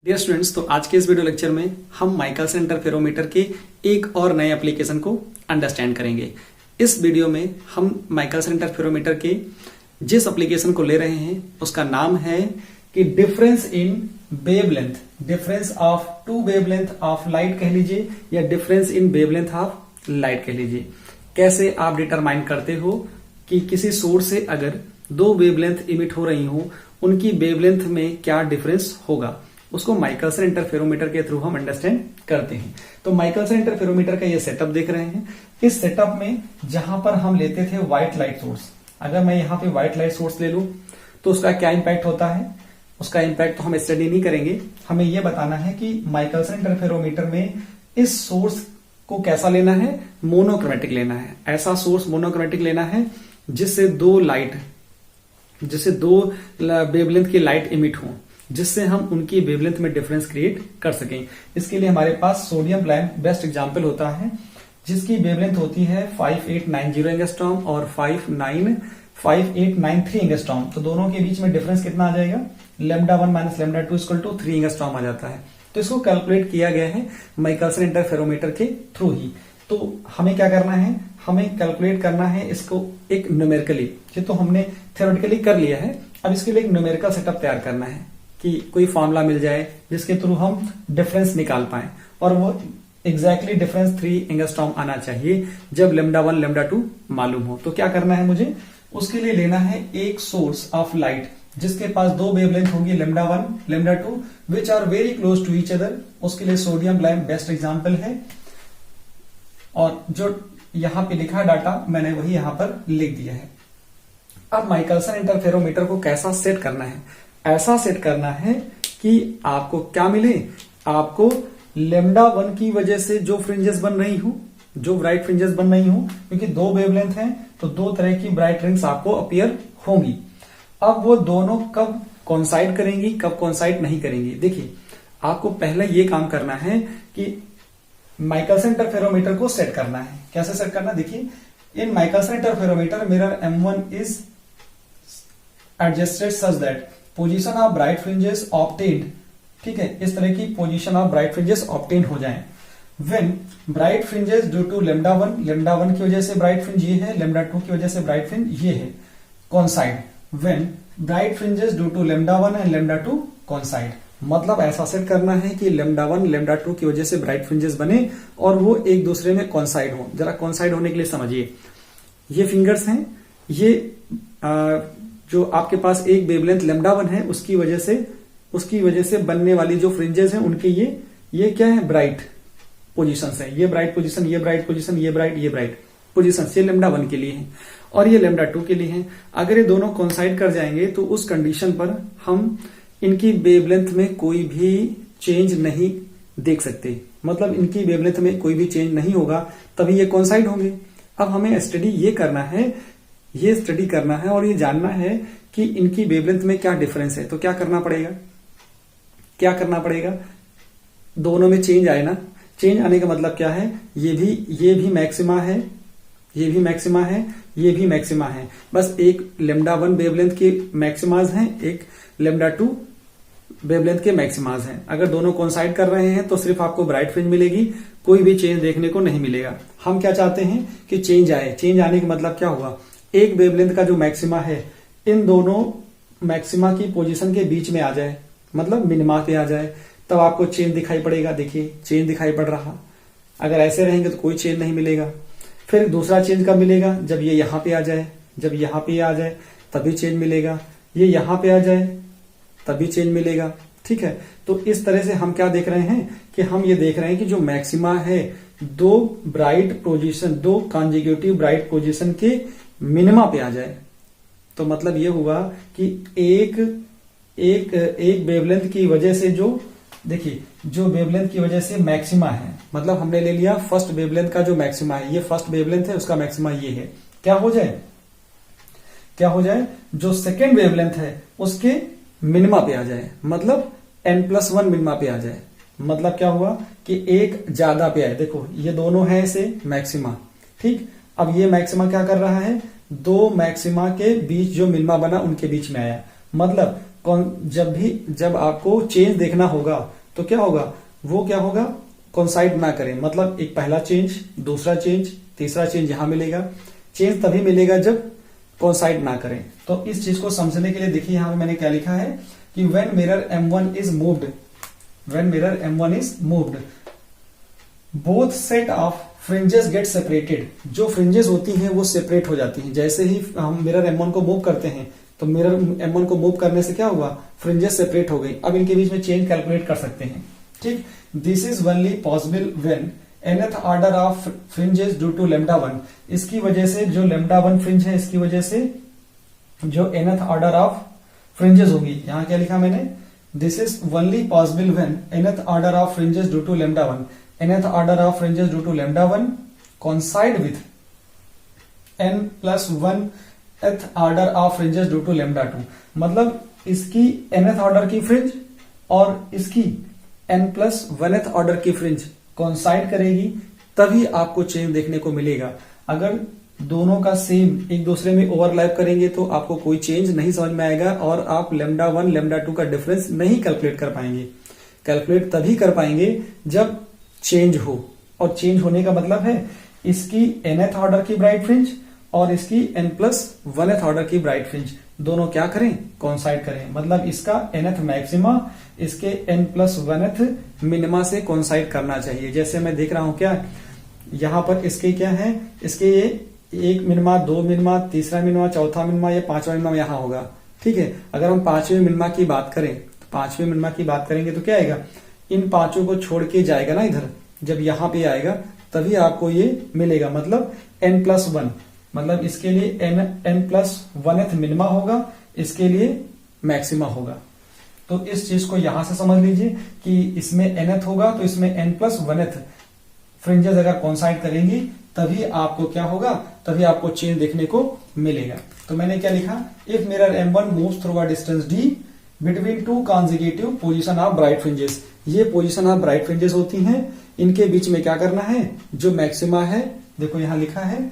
Dear students, तो आज के इस वीडियो लेक्चर में हम माइकलसन इंटरफेरोमीटर के एक और नए एप्लीकेशन को अंडरस्टैंड करेंगे। इस वीडियो में हम माइकलसन इंटरफेरोमीटर के जिस एप्लीकेशन को ले रहे हैं उसका नाम है कि difference in wavelength, difference of two wavelength of light कह लीजिए या difference in wavelength of light कह लीजिए। कैसे आप डिटरमाइन करते हो कि किसी सोर्स से अगर दो वेवलेंथ इमिट हो रही हो उनकी वेवलेंथ में क्या डिफरेंस होगा, उसको माइकलसन इंटरफेरोमीटर के थ्रू हम अंडरस्टैंड करते हैं। तो माइकलसन इंटरफेरोमीटर का ये सेटअप देख रहे हैं। इस सेटअप में जहां पर हम लेते थे व्हाइट लाइट सोर्स, अगर मैं यहां पे व्हाइट लाइट सोर्स ले लूं तो उसका क्या इंपैक्ट होता है, उसका इंपैक्ट तो हम स्टडी नहीं करेंगे। हमें यह बताना है कि माइकलसन इंटरफेरोमीटर में इस सोर्स को कैसा लेना है, मोनोक्रोमेटिक लेना है। ऐसा सोर्स मोनोक्रोमेटिक लेना है जिससे दो वेवलेंथ की लाइट इमिट हो, जिससे हम उनकी वेवलेंथ में डिफरेंस क्रिएट कर सकें। इसके लिए हमारे पास सोडियम लैंप बेस्ट एग्जांपल होता है, जिसकी वेवलेंथ होती है 5890 एंगस्ट्रॉम और 5893 एंगस्ट्रॉम। तो दोनों के बीच में डिफरेंस कितना आ जाएगा, λ1 माइनस λ2 इक्वल टू 3 एंगस्ट्रॉम आ जाता है। तो इसको कैलकुलेट किया गया है माइकलसन इंटरफेरोमीटर के थ्रू ही। तो हमें क्या करना है, हमें कैलकुलेट करना है इसको एक न्यूमेरिकली। ये तो हमने थ्योरेटिकली कर लिया है, अब इसके लिए एक न्यूमेरिकल सेटअप तैयार करना है कि कोई फॉर्मूला मिल जाए जिसके थ्रू हम डिफरेंस निकाल पाए, और वो एग्जैक्टली डिफरेंस 3 एंगस्ट्रॉम आना चाहिए जब λ1 λ2 मालूम हो। तो क्या करना है मुझे, उसके लिए लेना है एक सोर्स ऑफ लाइट जिसके पास दो वेवलेंथ होगी λ1 λ2 which are very close to each other. उसके लिए सोडियम लैंप बेस्ट एग्जांपल है, और जो यहां पे लिखा डाटा मैंने वही यहां पर लिख दिया है। अब माइकलसन इंटरफेरोमीटर को कैसा सेट करना है, ऐसा सेट करना है कि आपको क्या मिले, आपको λ1 की वजह से जो फ्रिंजेस बन रही हो, जो ब्राइट फ्रिंजेस बन रही हो, क्योंकि दो वेवलेंथ हैं तो दो तरह की ब्राइट रिंग्स आपको अपीयर होंगी। अब वो दोनों कब कोइंसाइड करेंगी, कब कोइंसाइड नहीं करेंगी। देखिए, आपको पहले ये काम करना है कि माइकलसन इंटरफेरोमीटर को सेट करना है। कैसे सेट करना, देखिए, in Michelson interferometer mirror M1 is adjusted such that position of bright fringes obtained, ठीक है, इस तरह की position of bright fringes obtain हो जाएं। When bright fringes due to λ1 की वजह से ब्राइट फ्रिंज ये है, λ2 की वजह से ब्राइट फ्रिंज ये है, coincide. When bright fringes due to λ1 and λ2 coincide, मतलब ऐसा सेट करना है कि λ1 λ2 की वजह से ब्राइट फ्रिंजेस बने और वो एक दूसरे में कोइंसाइड हो। जरा कोइंसाइड होने के लिए समझिए, ये फिंगर्स हैं, ये जो आपके पास एक वेवलेंथ λ1 है उसकी वजह से बनने वाली जो फ्रिंजेस हैं उनके ये क्या है, ब्राइट पोजीशंस है। ये ब्राइट पोजीशन, ये ब्राइट पोजीशन, ये ब्राइट पोजीशन, ये λ1 के लिए है और ये λ2 के लिए है। अगर ये दोनों कोइंसाइड कर जाएंगे तो उस कंडीशन पर हम इनकी वेवलेंथ में कोई भी चेंज नहीं देख सकते, मतलब इनकी वेवलेंथ में कोई भी चेंज नहीं होगा, तभी ये कोइंसाइड होंगे। अब हमें स्टडी करना है और ये जानना है कि इनकी वेवलेंथ में क्या डिफरेंस है। तो क्या करना पड़ेगा, दोनों में चेंज आए ना। चेंज आने का मतलब क्या है, ये भी मैक्सिमा है, ये भी मैक्सिमा है, ये भी मैक्सिमा है। बस एक λ1 वेवलेंथ के मैक्सिमाज हैं, एक λ2 वेवलेंथ के मैक्सिमाज हैं। अगर दोनों कोइंसाइड कर रहे हैं तो सिर्फ आपको ब्राइट फ्रिंज मिलेगी, कोई भी चेंज देखने को नहीं मिलेगा। हम क्या चाहते हैं कि चेंज आए। चेंज आने का मतलब क्या हुआ, एक वेवलेंथ का जो मैक्सिमा है इन दोनों मैक्सिमा की पोजीशन के बीच में आ जाए, मतलब मिनिमा पे आ जाए, तब आपको चेंज दिखाई पड़ेगा। देखिए, चेंज दिखाई पड़ रहा। अगर ऐसे रहेंगे तो कोई चेंज नहीं मिलेगा। फिर दूसरा चेंज कब मिलेगा, जब ये यहां पे आ जाए, जब यहां पे आ जाए तभी चेंज मिलेगा, ये यहां पे आ जाए तभी चेंज मिलेगा, ठीक है। तो इस तरह से हम क्या देख रहे हैं कि हम ये देख रहे हैं कि जो मैक्सिमा है दो ब्राइट पोजीशन, दो कॉन्जिक्यूटिव ब्राइट पोजीशन के मिनिमा पे आ जाए। तो मतलब ये हुआ कि एक वेवलेंथ की वजह से जो वेवलेंथ की वजह से मैक्सिमा है, मतलब हमने ले लिया फर्स्ट वेवलेंथ का जो मैक्सिमा है, ये फर्स्ट वेवलेंथ है, उसका मैक्सिमा ये है। क्या हो जाए, जो सेकेंड वेवलेंथ है उसके मिनिमा पे आ जाए, मतलब n+1 मिनिमा पे आ जाए। मतलब क्या हुआ कि एक ज्यादा पे आए। देखो, ये दोनों है ऐसे मैक्सिमा, ठीक। अब ये मैक्सिमा क्या कर रहा है, दो मैक्सिमा के बीच जो मिनिमा बना उनके बीच में आया, मतलब जब आपको चेंज देखना होगा तो क्या होगा, वो क्या होगा, कोइंसाइड ना करें। मतलब एक पहला चेंज, दूसरा चेंज, तीसरा चेंज यहां मिलेगा। चेंज तभी मिलेगा जब कोइंसाइड ना करें। तो इस चीज को समझने के लिए देखिए यहां पे मैंने क्या लिखा है कि when mirror M1 is moved, when mirror M1 is moved, both set of fringes get separated. जो फ्रिंजेस होती हैं वो सेपरेट हो जाती हैं। जैसे ही हम मिरर M1 को मूव करते हैं तो मिरर M1 को मूव करने से क्या हुआ, फ्रिंजेस सेपरेट हो गई। अब इनके बीच में चेंज कैलकुलेट कर सकते हैं। ठीक, this is only possible when nth order of fringes due to λ1। इसकी वजह से जो λ1 फ्रिंज है, इसकी वजह से जो nth ऑर्डर ऑफ फ्रिंजेस होगी, यहां क्या लिखा मैंने, this is only possible when nth order of fringes due to λ1, nth order of fringes due to λ1 coincide with n+1th order of fringes due to λ2। मतलब इसकी nth ऑर्डर की fringe और इसकी n+1th ऑर्डर की फ्रिंज कोइंसाइड करेगी, तभी आपको change देखने को मिलेगा। अगर दोनों का सेम एक दूसरे में ओवरलैप करेंगे तो आपको कोई चेंज नहीं समझ में आएगा और आप λ1 λ2 का डिफरेंस नहीं कैलकुलेट कर पाएंगे। कैलकुलेट तभी कर पाएंगे जब चेंज हो, और चेंज होने का मतलब है इसकी nth ऑर्डर की ब्राइट फ्रिंज और इसकी n+1th ऑर्डर की ब्राइट फ्रिंज दोनों क्या करें, कोइंसाइड करें। मतलब इसका nth मैक्सिमा इसके n+1th मिनिमा से कोइंसाइड करना चाहिए। जैसे मैं देख रहा हूं क्या, यहां पर इसके क्या है, इसके ये एक मिनिमा, दो मिनिमा, तीसरा मिनिमा, चौथा मिनिमा, या पांचवा मिनिमा यहां होगा। ठीक है, अगर हम पांचवें मिनिमा की बात करें तो पांचवें मिनिमा की बात करेंगे तो क्या आएगा, इन पांचों को छोड़ के जाएगा ना इधर, जब यहां पे आएगा तभी आपको ये मिलेगा। मतलब n+1, मतलब इसके लिए n+1th मिनिमा होगा, इसके लिए मैक्सिमा होगा। तो इस चीज को यहां से समझ लीजिए कि इसमें nth होगा तो इसमें n+1th फ्रिंजेस अगर कोइंसाइड करेंगी तभी आपको क्या होगा, तभी आपको चेंज देखने को मिलेगा। तो मैंने क्या लिखा, if mirror M1 moves through a distance d between two consecutive position of bright fringes. ये पोजीशन ऑफ ब्राइट फ्रिंजेस होती हैं, इनके बीच में क्या करना है, जो मैक्सिमा है, देखो यहां लिखा है,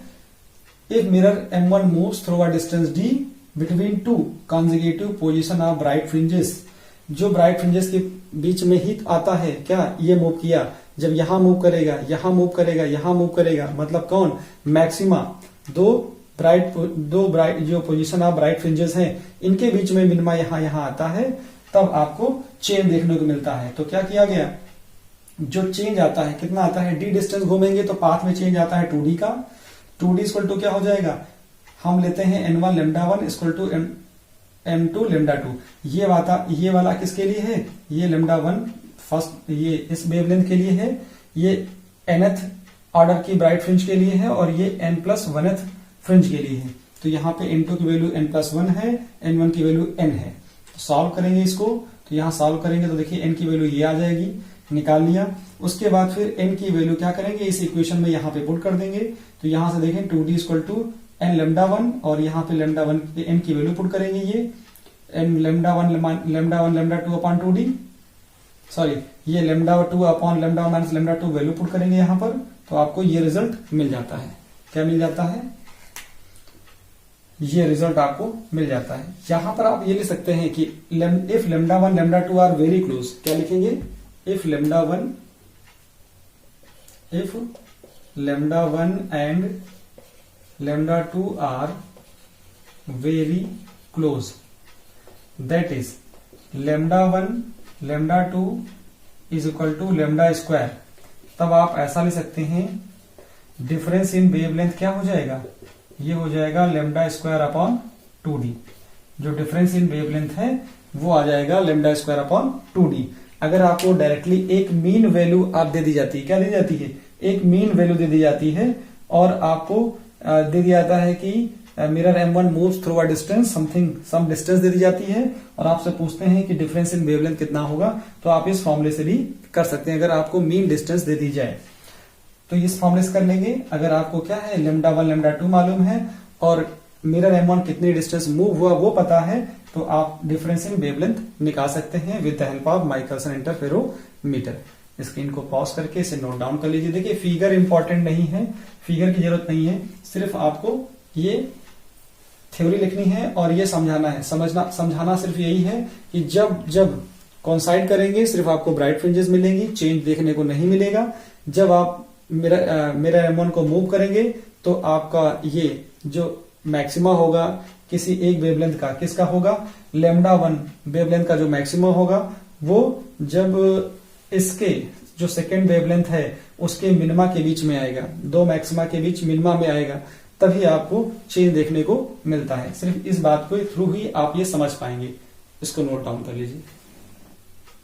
if mirror M1 moves through a distance d between two consecutive position of bright fringes. जो ब्राइट फ्रिंजेस के बीच में ही आता है क्या, ये मूव किया, जब यहां मूव करेगा, यहां मूव करेगा, यहां मूव करेगा, मतलब कौन, मैक्सिमा। दो ब्राइट जो पोजीशन ऑफ ब्राइट फ्रिंजेस हैं, इनके बीच में मिनिमा यहां आता है, तब आपको चेंज देखने को मिलता है। तो क्या किया गया, जो चेंज आता है कितना आता है, d डिस्टेंस घूमेंगे तो पाथ में चेंज आता है 2d का। 2d इक्वल टू क्या हो जाएगा, हम लेते हैं n1 λ1 इक्वल टू m2 λ2। ये वाला किसके लिए है, ये λ1 फर्स्ट, ये इस वेवलेंथ के लिए है, ये nth ऑर्डर की ब्राइट फ्रिंज के लिए है, और ये n+1th फ्रिंज के लिए है। तो यहाँ पे n2 की वैल्यू n+1 है, n1 की वैल्यू n है। तो सॉल्व करेंगे इसको, तो यहाँ सॉल्व करेंगे तो देखिए n की वैल्यू ये आ जाएगी, निकाल लिया। उसके बाद फिर n की वैल्यू क्या करेंगे, इस इक्वेशन में यहाँ पे पुट कर देंगे। तो यहां से देखें 2d इक्वल टू n λ1, और यहाँ पे λ1 n की वैल्यू पुट करेंगे, ये n λ1 λ2 अपॉन 2d, सॉरी ये λ2 अपॉन λ1 माइनस λ2 वैल्यू पुट करेंगे यहाँ पर, तो आपको ये रिजल्ट मिल जाता है। क्या मिल जाता है, ये रिजल्ट आपको मिल जाता है। यहां पर आप ये लिख सकते हैं कि इफ λ1 λ2 आर वेरी क्लोज, क्या लिखेंगे, if λ1 and λ2 are very close, that is λ1 λ2 is equal to λ²। तब आप ऐसा ले सकते हैं, डिफरेंस इन वेवलेंथ क्या हो जाएगा, ये हो जाएगा λ² अपॉन 2d। जो डिफरेंस इन वेवलेंथ है वो आ जाएगा λ² अपॉन 2d। अगर आपको डायरेक्टली एक मीन वैल्यू आप दे दी जाती है, क्या दी जाती है, एक मीन वैल्यू दे दी जाती है, और आपको दे दिया जाता है कि mirror M1 moves through a distance some distance दे दी जाती है, और आपसे पूछते हैं कि डिफरेंस इन वेवलेंथ कितना होगा, तो आप इस फॉर्मूले से भी कर सकते हैं। अगर आपको मीन डिस्टेंस दे दी जाए तो इस फॉर्मूले से कर लेंगे। अगर आपको क्या है, λ1 λ2 मालूम है और मिरर M1 कितनी डिस्टेंस मूव हुआ वो पता है, तो आप डिफरेंस इन वेवलेंथ निकाल सकते हैं with the help of Michelson interferometer. Screen को पॉज करके इसे नोट डाउन कर लीजिए। देखिए फिगर इंपॉर्टेंट नहीं है, फिगर की जरूरत नहीं है, सिर्फ आपको ये थ्योरी लिखनी है और ये समझाना है। समझाना सिर्फ यही है कि जब जब कॉन्साइड करेंगे सिर्फ आपको ब्राइट फ्रिंजेस मिलेंगी, चेंज देखने को नहीं मिलेगा। जब आप मेरा M1 को मूव करेंगे तो आपका ये जो मैक्सिमा होगा किसी एक वेवलेंथ का, किसका होगा, λ1 वेवलेंथ का जो मैक्सिमा होगा वो जब इसके जो सेकेंड वेवलेंथ है उसके मिनिमा के बीच में आएगा, दो मैक्सिमा के बीच मिनिमा में आएगा, तभी आपको चेंज देखने को मिलता है। सिर्फ इस बात के थ्रू ही आप ये समझ पाएंगे। इसको नोट डाउन कर लीजिए।